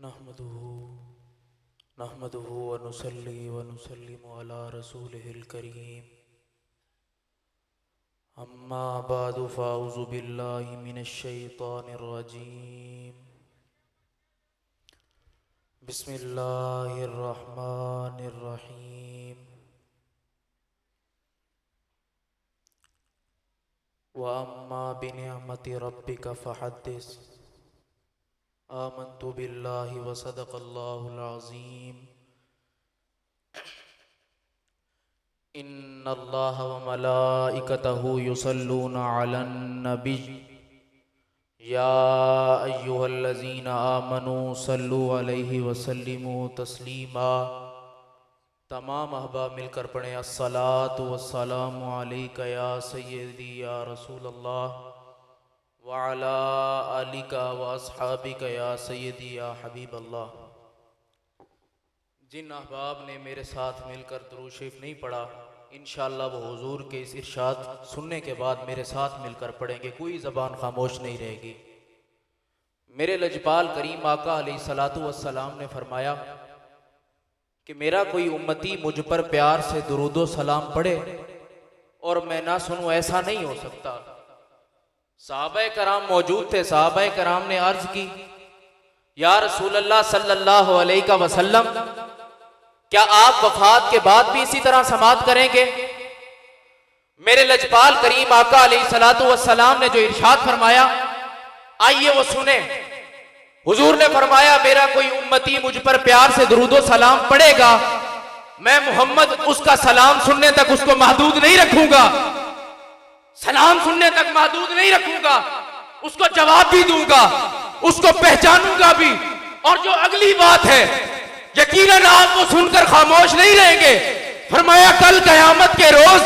नहमदुहु व नुसल्ली व नुसल्लिमु अला रसूलिहिल करीम। अम्मा बादु फ़ाऊज़ु बिल्लाहि मिनश शैतानिर रजीम। बिस्मिल्लाहिर रहमानिर रहीम। व अम्मा बिनिअमति रब्बिका फ़हद्दिस। आमन्तु बिल्लाहि व सदक़ल्लाहुल अज़ीम। इन्नल्लाह व मलाइकतहु युसल्लूना अलन नबी या अय्युहल्लज़ीना आमनू सल्लु अलैहि व सल्लिमू तस्लीमा। तमाम अहबाब मिलकर पढ़ें अस्सलातु वस्सलामु अलैका या सय्यदी या रसूलल्लाह व अला आलिका व अस्हाबिका या सय्यदी या हबीब अल्लाह। जिन अहबाब ने मेरे साथ मिलकर दुरूद शरीफ नहीं पढ़ा, इंशाअल्लाह वो हुजूर के इस इरशाद सुनने के बाद मेरे साथ मिलकर पढ़ेंगे, कोई ज़बान खामोश नहीं रहेगी। मेरे लजपाल करीम आका अलैहिस्सलातु वस्सलाम ने फरमाया कि मेरा कोई उम्मती मुझ पर प्यार से दुरूदो सलाम पढ़े और मैं ना सुनूं, ऐसा नहीं हो सकता। सहाबाए कराम मौजूद थे। सहाबाए कराम ने अर्ज की, या रसूलल्लाह सल्लल्लाहु अलैहि वसल्लम, क्या आप वफात के बाद भी इसी तरह समात करेंगे? मेरे लजपाल करीम आका अलैहिस्सलातु वस्सलाम ने जो इरशाद फरमाया, आइए वो सुने। हुजूर ने फरमाया, मेरा कोई उम्मती मुझ पर प्यार से दुरूदो सलाम पढ़ेगा, मैं मोहम्मद उसका सलाम सुनने तक उसको महदूद नहीं रखूंगा, सलाम सुनने तक महदूद नहीं रखूंगा, उसको जवाब भी दूंगा, उसको पहचानूंगा भी। और जो अगली बात है, यकीनन आप वो सुनकर खामोश नहीं रहेंगे। फरमाया, कल कयामत के रोज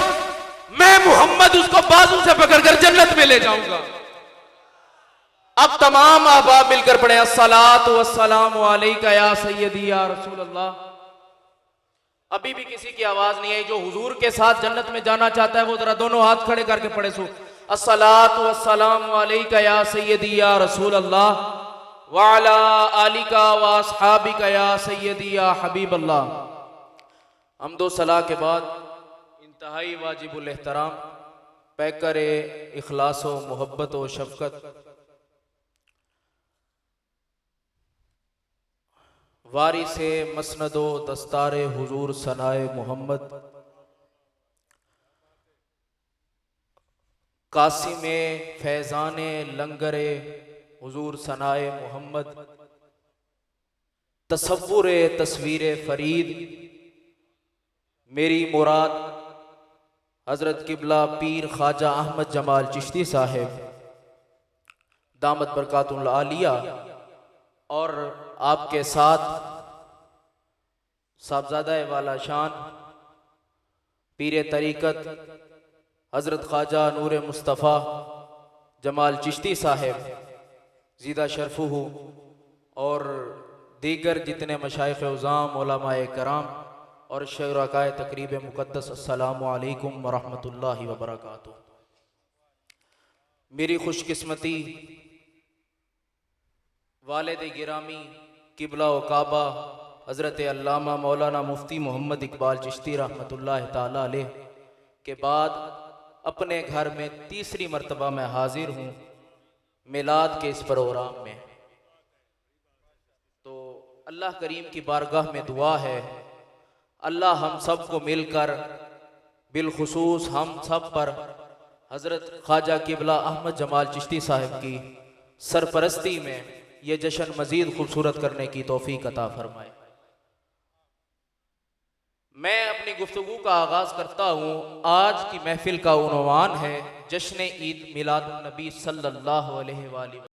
मैं मोहम्मद उसको बाजू से पकड़कर जन्नत में ले जाऊंगा। अब तमाम अहबाब मिलकर पढ़े अस्सलातु वस्सलामु अलैका या सय्यदी या रसूलल्लाह। अभी भी किसी की आवाज नहीं आई। जो हुजूर के साथ जन्नत में जाना चाहता है वो जरा दोनों हाथ खड़े करके पढ़े सो अस्सलातु वस्सलामु अलैका या सय्यदी या रसूलल्लाह व अला आलिका व अस्हाबिका या सय्यदी या हबीबल्लाह। हम्दो सलाह के बाद इंतहाई वाजिबुल एहतराम पैकर इखलास व मोहब्बत व शफकत वारिसे मसनदो दस्तारे हुजूर सनाए मोहम्मद कासिमे फैजाने लंगरे हुजूर सनाए मोहम्मद तसव्वुरे तस्वीरे फरीद मेरी मुराद हजरत किबला पीर ख्वाजा अहमद जमाल चिश्ती साहेब दामत बरकातुल आलिया और आपके साथ साहबजादा वाला शान पीर तरीकत हजरत ख्वाजा नूर मुस्तफ़ा जमाल चिश्ती साहेब ज़ीदा शरफुहु और दीगर जितने मशाइख़ उज़ाम उलमाए कराम और शुरकाए तकरीब मुक़द्दस, अस्सलामु अलैकुम व रहमतुल्लाहि व बरकातुहू। मेरी खुशकिस्मती वालिद गिरामी किबला व काबा हज़रत अल्लामा मौलाना मुफ्ती मोहम्मद इकबाल चिश्ती रहमतुल्लाह ताला अलैह के बाद अपने घर में तीसरी मर्तबा मैं हाजिर हूँ मिलाद के इस प्रोग्राम में। तो अल्लाह करीम की बारगाह में दुआ है, अल्लाह हम सब को मिलकर बिलखुसूस हम सब पर हज़रत ख्वाजा किबला अहमद जमाल चिश्ती साहिब की सरपरस्ती में ये जश्न मजीद खूबसूरत करने की तौफीक अता फरमाए। मैं अपनी गुफ्तगू का आगाज करता हूँ। आज की महफिल का उन्वान है जश्न ईद मिलादुन नबी सल्लल्लाहु अलैहि वसल्लम।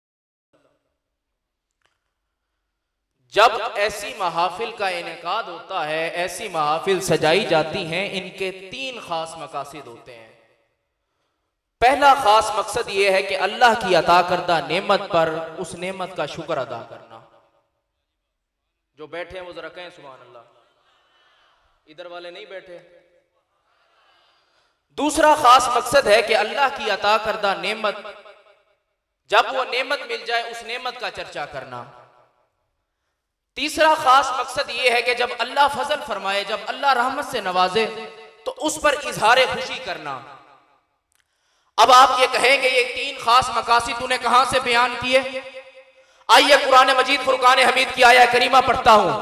जब ऐसी महफिल का इनेकाद होता है, ऐसी महफिल सजाई जाती हैं, इनके तीन खास मकासद होते हैं। पहला खास मकसद यह है कि अल्लाह की अता करदा नेमत पर उस नेमत का शुक्र अदा करना। जो बैठे हैं वो जरा कहें सुभान अल्लाह। इधर वाले नहीं बैठे। दूसरा खास मकसद है कि अल्लाह की अता करदा नेमत, जब वो नेमत मिल जाए उस नेमत का चर्चा करना। तीसरा खास मकसद यह है कि जब अल्लाह फजल फरमाए, जब अल्लाह रहमत से नवाजे, तो उस पर इजहार खुशी करना। अब आप ये कहेंगे ये तीन खास मकासद तूने कहां से बयान किए? आइए कुरान मजीद फुरकान हमीद की आया करीमा पढ़ता हूं।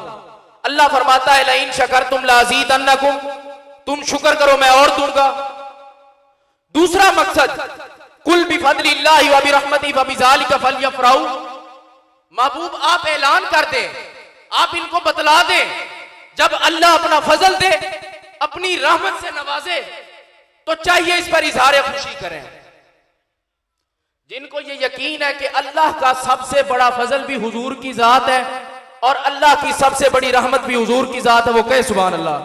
अल्लाह फरमाता है लइन शकरतुम लाज़ीदन्नकुम, तुम शुक्र करो मैं और दूंगा। दूसरा मकसद कुल बिफदलिल्लाहि व बिरहमतिही फबिज़ालिका फलयफ़रहू, महबूब आप ऐलान कर दें, आप इनको बतला दें, जब अल्लाह अपना फजल दे, अपनी रहमत से नवाजे, तो चाहिए इस पर इजहार खुशी करें। जिनको ये यकीन है कि अल्लाह का सबसे बड़ा फजल भी हुजूर की जात है और अल्लाह की सबसे बड़ी रहमत भी हुजूर की जात है, वो कहे सुभान अल्लाह।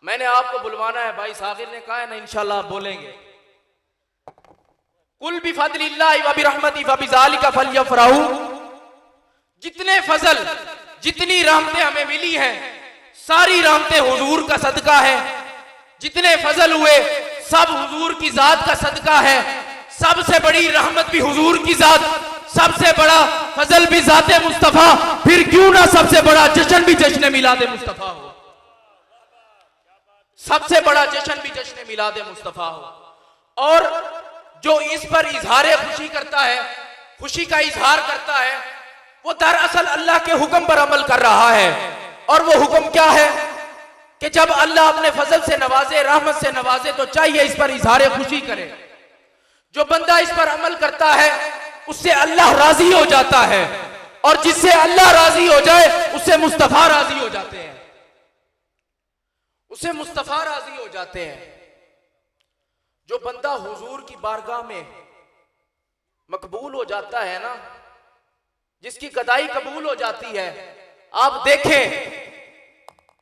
मैंने आपको बुलवाना है, भाई सागिर ने कहा है ना, इंशाल्लाह आप बोलेंगे। कुल बिफदलिल्लाहि व बिरहमतिही फबिज़ालिका फलयफ़रहू, जितने फजल जितनी रहमतें हमें मिली हैं, सारी रहमतें हुजूर का सदका है। जितने फजल हुए सब हुजूर की जात का सदका है। सबसे बड़ी रहमत भी हुजूर की जात, सबसे बड़ा फजल भी जाते मुस्तफा, फिर क्यों ना सबसे बड़ा जश्न भी जश्न मिलादे मुस्तफा हो। सबसे बड़ा जश्न भी जश्न मिलादे मुस्तफा हो। और जो इस पर इजहार खुशी करता है, खुशी का इजहार करता है, वो दरअसल अल्लाह के हुक्म पर अमल कर रहा है। और वो हुक्म क्या है कि जब अल्लाह अपने फजल से नवाजे, रहमत से नवाजे, तो चाहिए इस पर इजहार खुशी करे। जो बंदा इस पर अमल करता है उससे अल्लाह राजी हो जाता है, और जिससे अल्लाह राजी हो जाए उससे मुस्तफा राजी हो जाते हैं, उससे मुस्तफा राजी हो जाते हैं। जो बंदा हुजूर की बारगाह में मकबूल हो जाता है ना, जिसकी कदाई कबूल हो जाती है, आप देखें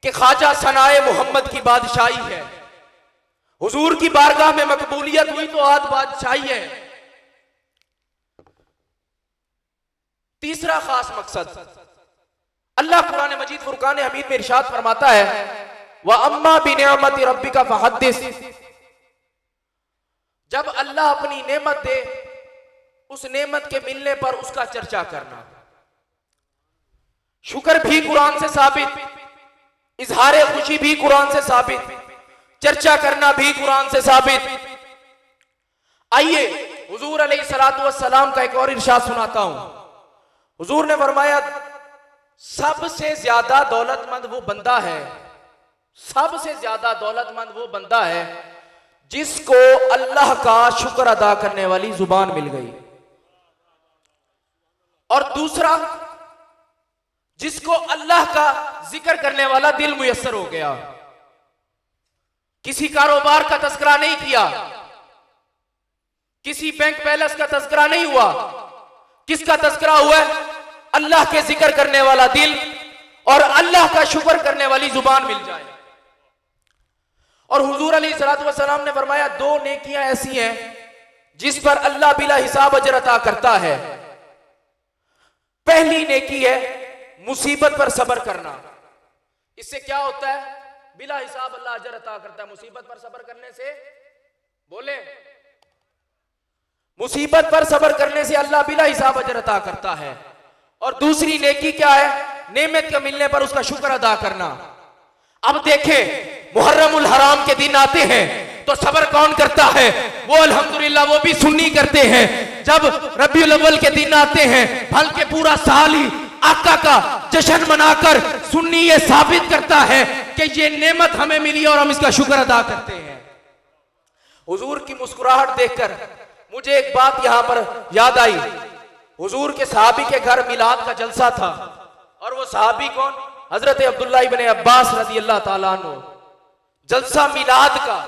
कि ख्वाजा सनाए मोहम्मद की बादशाही है। हुजूर की बारगाह में मकबूलियत हुई तो आज बादशाही है। तीसरा खास मकसद अल्लाह कुरान मजीद फुरकान हमीद में इरशाद फरमाता है व अम्मा बिनिअमति रब्बिका फहद्दिस, जब अल्लाह अपनी नेमत दे, उस नेमत के मिलने पर उसका चर्चा करना। शुक्र भी कुरान से साबित, इजहार खुशी भी कुरान से साबित, चर्चा करना भी कुरान से साबित। आइए हुजूर अलैहिस्सलातु वस्सलाम का एक और इरशाद सुनाता हूं। हुजूर ने फरमाया सबसे ज्यादा दौलतमंद वो बंदा है, सबसे ज्यादा दौलतमंद वो बंदा है जिसको अल्लाह का शुक्र अदा करने वाली जुबान मिल गई। और दूसरा, जिसको अल्लाह का जिक्र करने वाला दिल मुयस्सर हो गया। किसी कारोबार का तस्करा नहीं किया, किसी बैंक बैलेंस का तस्करा नहीं हुआ, किसका तस्करा हुआ है? अल्लाह के जिक्र करने वाला दिल और अल्लाह का शुक्र करने वाली जुबान मिल जाए। और हुजूर अलैहिस्सलातु वस्सलाम ने फरमाया दो नेकियां ऐसी हैं जिस पर अल्लाह बिला हिसाब अजर अता करता है। पहली नेकी है मुसीबत पर सब्र करना। इससे क्या होता है? बिला हिसाब अल्लाह अजर अता करता है। मुसीबत पर सब्र करने से, बोले, मुसीबत पर सब्र करने से अल्लाह बिला हिसाब अजर अता करता है। और दूसरी नेकी क्या है? नेमत के मिलने पर उसका शुक्र अदा करना। अब देखें मुहर्रमुल हराम के दिन आते हैं तो सब्र कौन करता है? वो अल्हम्दुलिल्लाह वो भी सुन्नी करते हैं। जब रबीउल अव्वल के दिन आते हैं, बल्कि पूरा साल ही आका का जश्न मनाकर सुन्नी ये साबित करता है कि ये नेमत हमें मिली और हम इसका शुक्र अदा करते हैं। हुजूर की मुस्कुराहट देखकर मुझे एक बात यहां पर याद आई। हुजूर के सहाबी के घर मिलाद का जलसा था, और वो सहाबी कौन? हजरत अब्दुल्लाह इब्ने अब्बास रज़ी अल्लाह ताला अन्हु। जलसा मिलाद का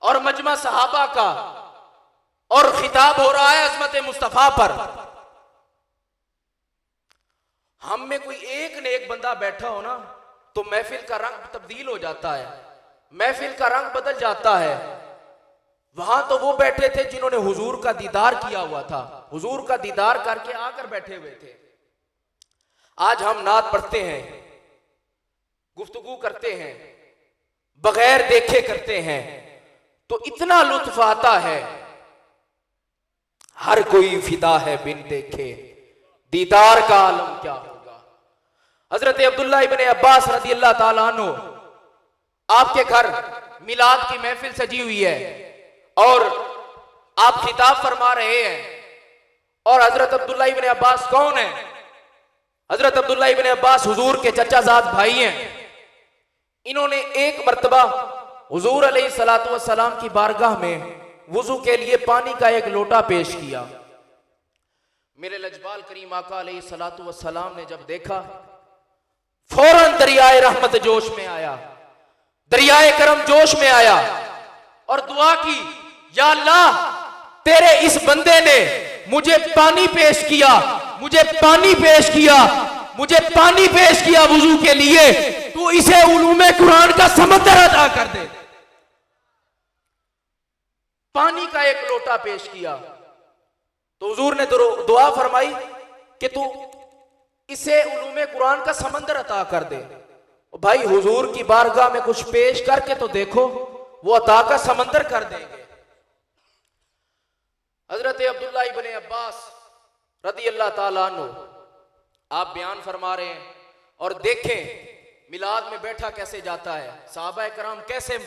और मजमा सहाबा का, और खिताब हो रहा है अज़मत मुस्तफा पर। हम में कोई एक ने एक बंदा बैठा हो ना, तो महफिल का रंग तब्दील हो जाता है, महफिल का रंग बदल जाता है। वहां तो वो बैठे थे जिन्होंने हुजूर का दीदार किया हुआ था, हुजूर का दीदार करके आकर बैठे हुए थे। आज हम नात पढ़ते हैं, गुफ्तगू करते हैं, बगैर देखे करते हैं, तो इतना लुत्फ आता है। हर कोई फिदा है बिन देखे, दीदार का आलम क्या होगा। हजरत अब्दुल्ला इब्ने अब्बास रज़ी अल्लाह ताला अन्हु, आपके घर मिलाद की महफिल सजी हुई है और आप खिताब फरमा रहे हैं। और हजरत अब्दुल्ला इब्ने अब्बास कौन है? हजरत अब्दुल्ला इब्ने अब्बास हुजूर के चचाजाद भाई हैं। इन्होंने एक मर्तबा हुजूर अलैहिस्सलातु वस्सलाम की बारगाह में वुजू के लिए पानी का एक लोटा पेश किया। मेरे लजपाल करीम आका अलैहिस्सलातु वस्सलाम ने जब देखा, फौरन दरियाए रहमत जोश में आया, दरियाए करम जोश में आया और दुआ की, या अल्लाह, तेरे इस बंदे ने मुझे पानी पेश किया, मुझे पानी पेश किया, मुझे पानी पेश किया वुजू के लिए, तू इसे उलूमे कुरान का समंदर अता कर दे। पानी का एक लोटा पेश किया तो हुजूर ने दुआ फरमाई कि तू इसे उलूमे कुरान का समंदर अता कर दे। भाई हुजूर की बारगाह में कुछ पेश करके तो देखो, वो अता का समंदर कर देंगे। हजरत अब्दुल्ला इब्ने अब्बास रज़ी अल्लाह ताला अन्हु आप बयान फरमा रहे हैं और देखें मिलाद में बैठा कैसे जाता है, सहाबा कराम कैसे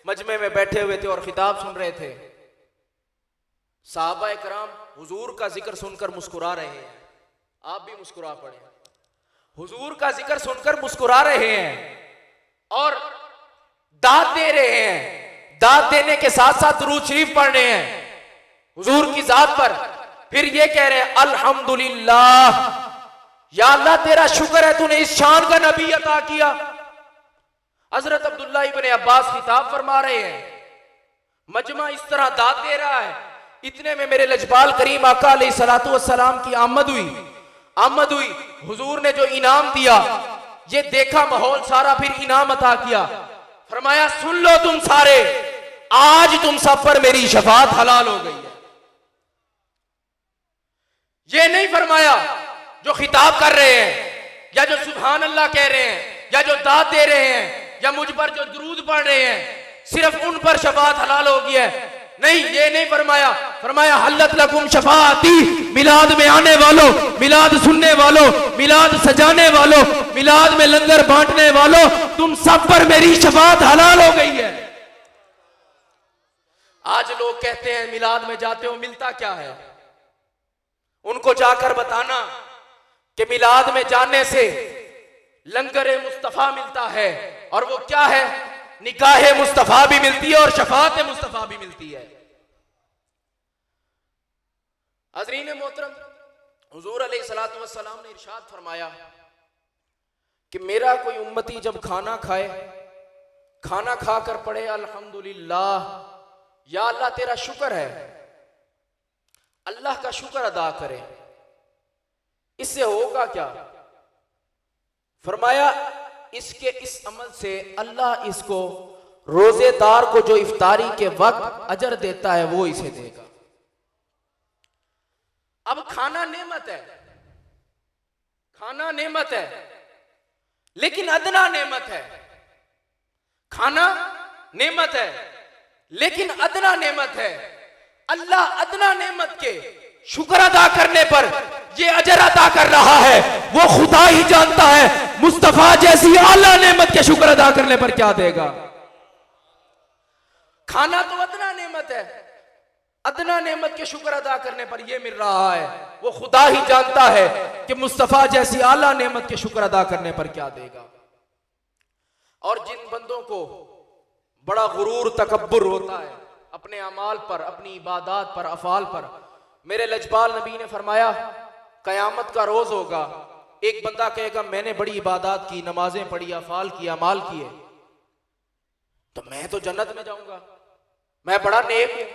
मजमे में बैठे हुए थे और खिताब सुन रहे थे। सहाबा कराम हुजूर का जिक्र सुनकर मुस्कुरा रहे हैं, आप भी मुस्कुरा पड़े। हुजूर का जिक्र सुनकर मुस्कुरा रहे हैं और दाद दे रहे हैं, दाद देने के साथ साथ दुरूद शरीफ पढ़ रहे हैं हुजूर की जात पर। फिर ये कह रहे हैं अल्हम्दुलिल्लाह, या अल्लाह तेरा शुक्र है तूने इस शान का नबी अता किया। हजरत अब्दुल्ला इब्ने अब्बास खिताब फरमा रहे हैं, मजमा इस तरह दाद दे रहा है। इतने में मेरे लजपाल करीम आका अलैहिस्सलातु वस्सलाम की आमद हुई। हुजूर ने जो इनाम दिया, ये देखा माहौल सारा, फिर इनाम अता किया। फरमाया, सुन लो तुम सारे, आज तुम सब पर मेरी शफाअत हलाल हो गई है। ये नहीं फरमाया जो खिताब कर रहे हैं या जो सुभान अल्लाह कह रहे हैं या जो दाद दे रहे हैं या मुझ पर जो दुरूद पढ़ रहे हैं, सिर्फ उन पर शफाअत हलाल हो गई है। नहीं, ये नहीं फरमाया। फरमाया हल्लत लकुम शफाअती, मिलाद में आने वालों, मिलाद सुनने वालों, मिलाद सजाने वालों, मिलाद में लंगर बांटने वालों, तुम सब पर मेरी शफाअत हलाल हो गई है। आज लोग कहते हैं मिलाद में जाते हो, मिलता क्या है? उनको जाकर बताना कि मिलाद में जाने से लंगर मुस्तफा मिलता है, और वो क्या है? निकाह मुस्तफा भी मिलती है और शफाअत मुस्तफा भी मिलती है। हज़रीन मोहतरम, हुजूर अलैहिस्सलातु वस्सलाम ने इरशाद फरमाया कि मेरा कोई उम्मती जब खाना खाए, खाना खाकर पढ़े अल्हम्दुलिल्लाह, या अल्लाह तेरा शुक्र है, अल्लाह का शुक्र अदा करे, इससे होगा क्या? फरमाया इसके इस अमल से अल्लाह इसको रोजेदार को जो इफ्तारी के वक्त अजर देता है वो इसे देगा। अब खाना नेमत है, खाना नेमत है, लेकिन अदना नेमत है। खाना नेमत है लेकिन अदना नेमत है। अल्लाह अदना नेमत के शुक्र अदा करने पर ये अजर अदा कर रहा है, वो खुदा ही जानता है मुस्तफा जैसी आला नेमत के शुक्र अदा करने पर क्या देगा। खाना तो अदना नेमत है, अदना नेमत के शुक्र अदा करने पर यह मिल रहा है, वो खुदा ही जानता है कि मुस्तफा जैसी आला नेमत के शुक्र अदा करने पर क्या देगा। और जिन बंदों को बड़ा गुरूर तकब्बुर होता है अपने अमाल पर, अपनी इबादत पर, अफाल पर, मेरे लजपाल नबी ने फरमाया कयामत का रोज होगा, एक बंदा कहेगा मैंने बड़ी इबादत की, नमाजें पढ़ी, अफाल किया, अमाल किए, तो मैं तो जन्नत में जाऊंगा, मैं बड़ा नेक हूं।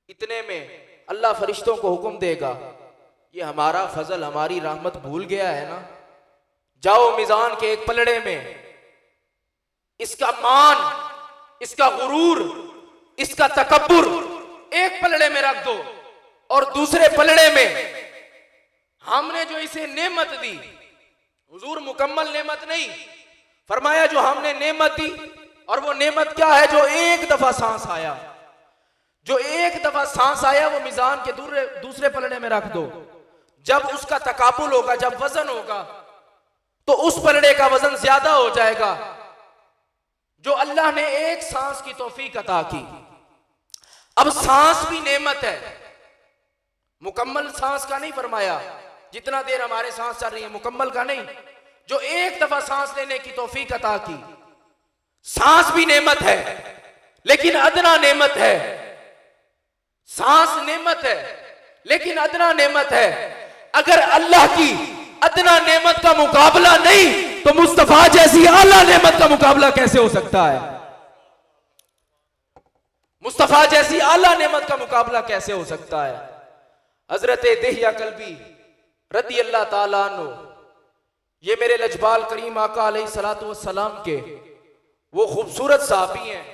इतने में अल्लाह फरिश्तों को हुक्म देगा, ये हमारा फजल, हमारी रहमत भूल गया है ना, जाओ मिजान के एक पलड़े में इसका मान, इसका गुरूर, इसका तकब्बुर एक पलड़े में रख दो, और दूसरे पलड़े में हमने जो इसे नेमत दी, हुजूर मुकम्मल नेमत नहीं फरमाया, जो हमने नेमत दी, और वो नेमत क्या है? जो एक दफा सांस आया, जो एक दफा सांस आया वो मिजान के दूसरे पलड़े में रख दो। जब उसका तकाबुल होगा, जब वजन होगा, तो उस पलड़े का वजन ज्यादा हो जाएगा जो अल्लाह ने एक सांस की तौफीक अता की। अब सांस भी नेमत है, मुकम्मल सांस का नहीं फरमाया, जितना देर हमारे सांस चल रही है मुकम्मल का नहीं, जो एक दफा सांस लेने की तौफीक अता की। सांस भी नेमत है लेकिन अदना नेमत है, सांस नेमत है लेकिन अदना नेमत है। अगर अल्लाह की अदना नेमत का मुकाबला नहीं तो मुस्तफा जैसी आला नेमत का मुकाबला कैसे हो सकता है? मुस्तफा जैसी आला नेमत का मुकाबला कैसे हो सकता है? हजरत दिहिया कल्बी रदी अल्लाह ताला अन्हु, ये मेरे लजबाल करीम आका अलैहिस्सलातु वस्सलाम के वो खूबसूरत साहबी हैं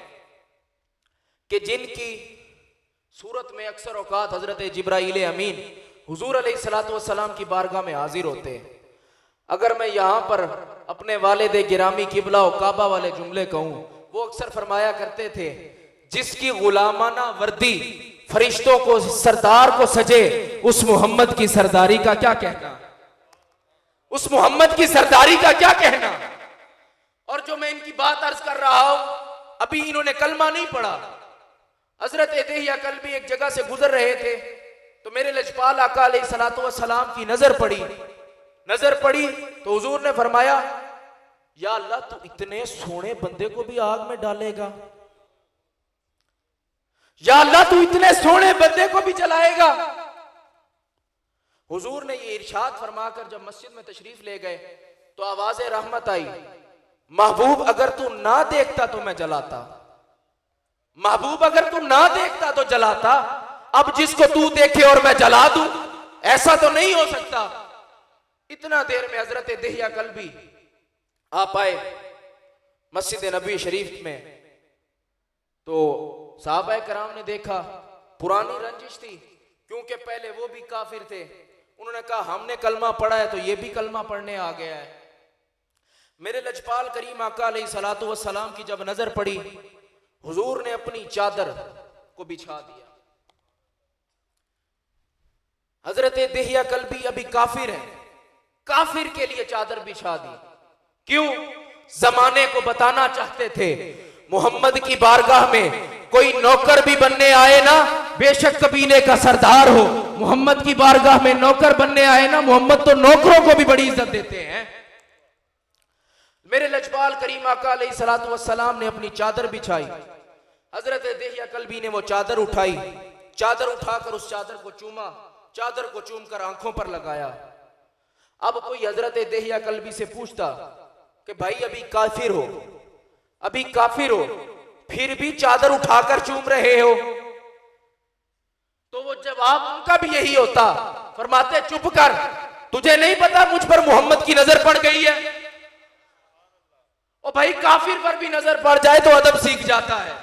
कि जिनकी सूरत में अक्सर औकात हजरत जिब्राइल अमीन हुजूर अलैहिस्सलातु वस्सलाम की बारगाह में हाजिर होते हैं। अगर मैं यहाँ पर अपने वालिद गिरामी किबला और काबा वाले जुमले कहूँ, वो अक्सर फरमाया करते थे, जिसकी गुलामाना वर्दी फरिश्तों को सरदार को सजे, उस मोहम्मद की सरदारी का क्या कहना, उस मोहम्मद की सरदारी का क्या कहना। और जो मैं इनकी बात अर्ज कर रहा हूं, अभी इन्होंने कलमा नहीं पढ़ा। हजरत दिहिया कल्बी एक जगह से गुजर रहे थे तो मेरे लजपाल आका अलैहिस्सलातु वस्सलाम की नजर पड़ी तो हुजूर ने फरमाया, या अल्लाह तू इतने सोने बंदे को भी आग में डालेगा, या अल्लाह तू इतने सोने बंदे को भी जलाएगा। हुजूर ने ये इरशाद फरमाकर जब मस्जिद में तशरीफ ले गए तो आवाज रहमत आई, महबूब अगर तू ना देखता तो मैं जलाता, महबूब अगर तू ना देखता तो जलाता, अब जिसको तू देखे और मैं जला दूं, ऐसा तो नहीं हो सकता। इतना देर में हजरत दिहिया कल्बी आप आए मस्जिद नबी शरीफ में, तो साहबा कराम ने देखा, पुरानी रंजिश थी क्योंकि पहले वो भी काफिर थे। उन्होंने कहा हमने कलमा पढ़ा है तो ये भी कलमा पढ़ने आ गया है। मेरे लजपाल करीम आका अलैहिस्सलातु वस्सलाम की जब नजर पड़ी, हुजूर ने अपनी चादर को बिछा दिया। हजरत दिहिया कल्बी अभी काफिर है, काफिर के लिए चादर बिछा दी। क्यों? जमाने को बताना चाहते थे मोहम्मद की बारगाह में कोई नौकर भी बनने आए ना, बेशक कबीले का सरदार हो, मोहम्मद की बारगाह में नौकर बनने आए ना, मोहम्मद तो नौकरों को भी बड़ी इज्जत देते हैं। मेरे लजपाल करीम आका अलैहिस्सलातु वस्सलाम ने अपनी चादर बिछाई। हजरत दिहिया कल्बी ने वो चादर उठाई, चादर उठाकर उस चादर को चूमा, चादर को चूमकर आंखों पर लगाया। अब कोई हजरत दिहिया कल्बी से पूछता कि भाई अभी काफिर हो, अभी काफिर हो, फिर भी चादर उठाकर चूम रहे हो, तो वो जवाब उनका भी यही होता, फरमाते चुप कर, तुझे नहीं पता मुझ पर मोहम्मद की नजर पड़ गई है। और भाई काफिर पर भी नजर पड़ जाए तो अदब सीख जाता है।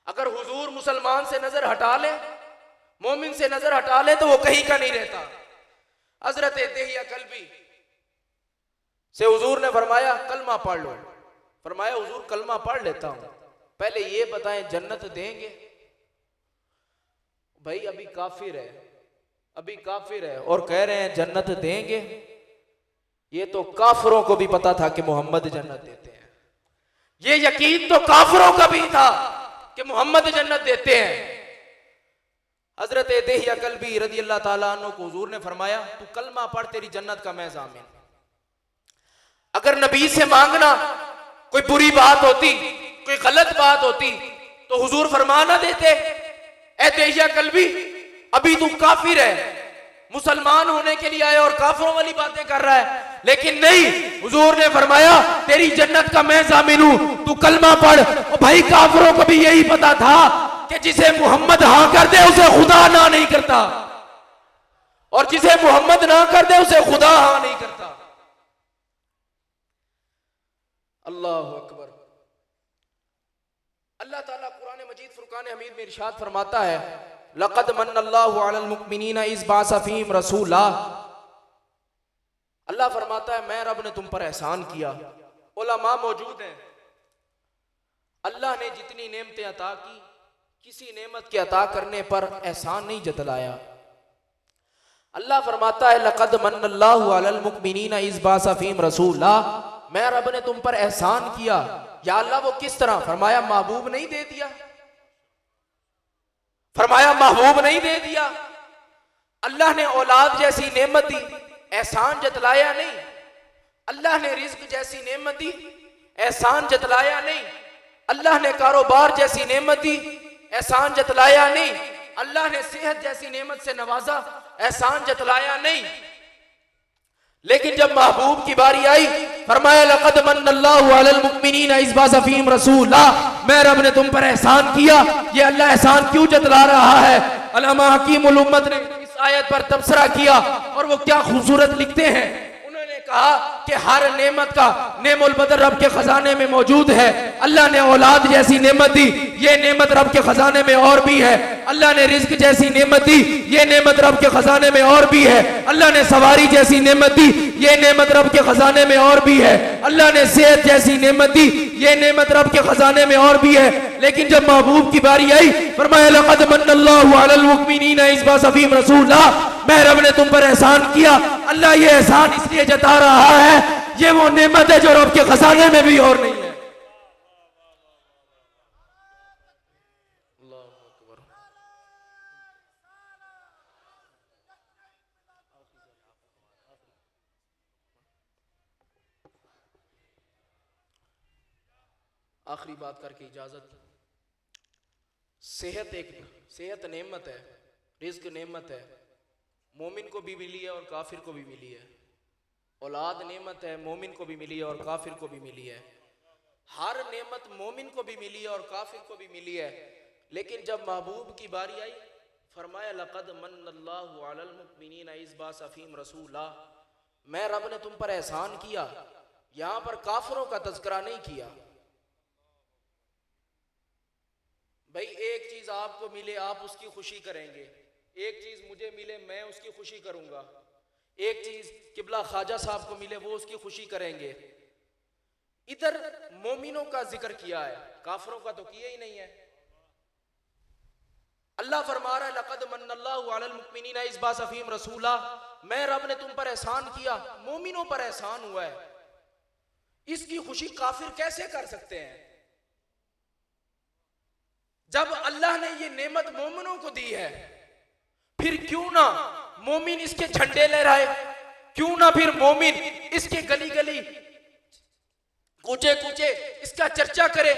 अगर हुजूर मुसलमान से नजर हटा ले, मोमिन से नजर हटा ले, तो वो कहीं का नहीं रहता। हजरत दिहिया कल्बी से हुजूर ने फरमाया कलमा पढ़ लो। फरमाया हुजूर कलमा पढ़ लेता हूं, पहले ये बताएं जन्नत देंगे? भाई अभी काफिर है, अभी काफिर है और कह रहे हैं जन्नत देंगे। ये तो काफिरों को भी पता था कि मोहम्मद जन्नत देते हैं, ये यकीन तो काफिरों का भी था कि मोहम्मद जन्नत देते हैं। हजरत दिहिया कल्बी रदी अल्लाह ताला अन्हु को हुजूर ने फरमाया तू कलमा पढ़, तेरी जन्नत का मैं जामिन। अगर नबी से मांगना कोई बुरी बात होती, कोई गलत बात होती, तो हुजूर फरमा ना देते, ए दिहिया कल्बी अभी तू काफिर है, मुसलमान होने के लिए आया और काफिरों वाली बातें कर रहा है। लेकिन नहीं, हुजूर ने फरमाया तेरी जन्नत का मैं जामिन हूं, तू कलमा पढ़। और भाई काफिरों को भी यही पता था कि जिसे मोहम्मद हाँ कर दे उसे खुदा ना नहीं करता, और जिसे मोहम्मद ना कर दे उसे खुदा हाँ नहीं करता। अल्लाहु अकबर। अल्लाह ताला कुरान मजीद फुरकान हमीद में इरशाद फरमाता है लक़द मन्नल्लाहु अलल मुमिनीना इज़ बअसा फ़ीहिम रसूला। अल्लाह फरमाता है मैं रब ने तुम पर एहसान किया। उलमा मौजूद हैं, अल्लाह ने जितनी नेमतें अता की, किसी नेमत के अता करने पर एहसान नहीं जतलाया। अल्लाह फरमाता है लक़द मन्नल्लाहु अलल मुमिनीना इज़ बाअसा फ़ीहिम रसूला, मैं रब ने तुम पर एहसान किया। या अल्लाह वो किस तरह? फरमाया महबूब नहीं दे दिया, फरमाया महबूब नहीं दे दिया। अल्लाह ने औलाद जैसी नेमत दी, एहसान जतलाया नहीं। अल्लाह ने रिज्क जैसी नेमत दी, एहसान जतलाया नहीं। अल्लाह ने कारोबार जैसी नेमत दी, एहसान जतलाया नहीं। अल्लाह ने सेहत जैसी नेमत से नवाजा, एहसान जतलाया नहीं। लेकिन जब महबूब की बारी आई, फरमाया लक़द मन्नल्लाहु अलल मुमिनीना इज़ बाअसा फ़ीहिम रसूला, मैं रब ने तुम पर एहसान किया। ये अल्लाह एहसान क्यों जतला रहा है? अल्लामा हकीमुल उम्मत ने इस आयत पर तबसरा किया और वो क्या खूबसूरत लिखते हैं। उन्होंने कहा कि हर नेमत का नेमुल बदर रब के खजाने में मौजूद है। अल्लाह ने औलाद जैसी नेमत दी, ये नेमत रब के खजाने में और भी है। अल्लाह ने रिज्क जैसी नेमत दी, ये नेमत रब के खजाने में और भी है। अल्लाह ने सवारी जैसी नेमत दी, ये नेमत रब के खजाने में और भी है। अल्लाह ने सेहत जैसी नेमत दी, ये नेमत रब के खजाने में और भी है। लेकिन जब महबूब की बारी आई, फरमाया लक़द मन्नल्लाहु अलल मुमिनीना इज़ बाअसा फ़ीहिम रसूला, मैं रब ने तुम पर एहसान किया। अल्लाह ये एहसान इसलिए जता रहा है, ये वो नेमत है जो रब के खजाने में भी और नहीं है। आखिरी बात करके इजाजत। सेहत नेमत है, रिज्क नेमत है, मोमिन को भी मिली है और काफिर को भी मिली है। औलाद नेमत है, मोमिन को भी मिली है और काफिर को भी मिली है। हर नेमत मोमिन को भी मिली है और काफिर को भी मिली है। लेकिन जब महबूब की बारी आई, फरमाया लक़द मन्नल्लाहु अलल मुमिनीना इज़ बाअसा फ़ीहिम रसूला, मैं रब ने तुम पर एहसान किया। यहां पर काफिरों का तज़किरा नहीं किया। भाई एक चीज आपको मिले आप उसकी खुशी करेंगे, एक चीज मुझे मिले मैं उसकी खुशी करूंगा, एक चीज किबला ख्वाजा साहब को मिले वो उसकी खुशी करेंगे। इधर मोमिनों का जिक्र किया है, काफिरों का तो किया ही नहीं है। अल्लाह फरमा रहा है लक़द मन्नल्लाहु अलल मुमिनीना इज़ बाअसा फ़ीहिम रसूला, मैं रब ने तुम पर एहसान किया, मोमिनों पर एहसान हुआ है। इसकी खुशी काफिर कैसे कर सकते हैं जब अल्लाह ने ये नेमत मोमिनों को दी है? फिर क्यों ना मोमिन इसके झंडे लहराए, क्यों ना फिर मोमिन इसके गली गली कूचे कूचे इसका चर्चा करे,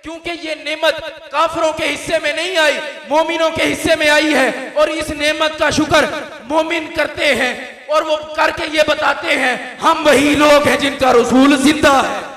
क्योंकि ये नेमत काफिरों के हिस्से में नहीं आई, मोमिनों के हिस्से में आई है। और इस नेमत का शुक्र मोमिन करते हैं और वो करके ये बताते हैं हम वही लोग हैं जिनका रसूल जिंदा है।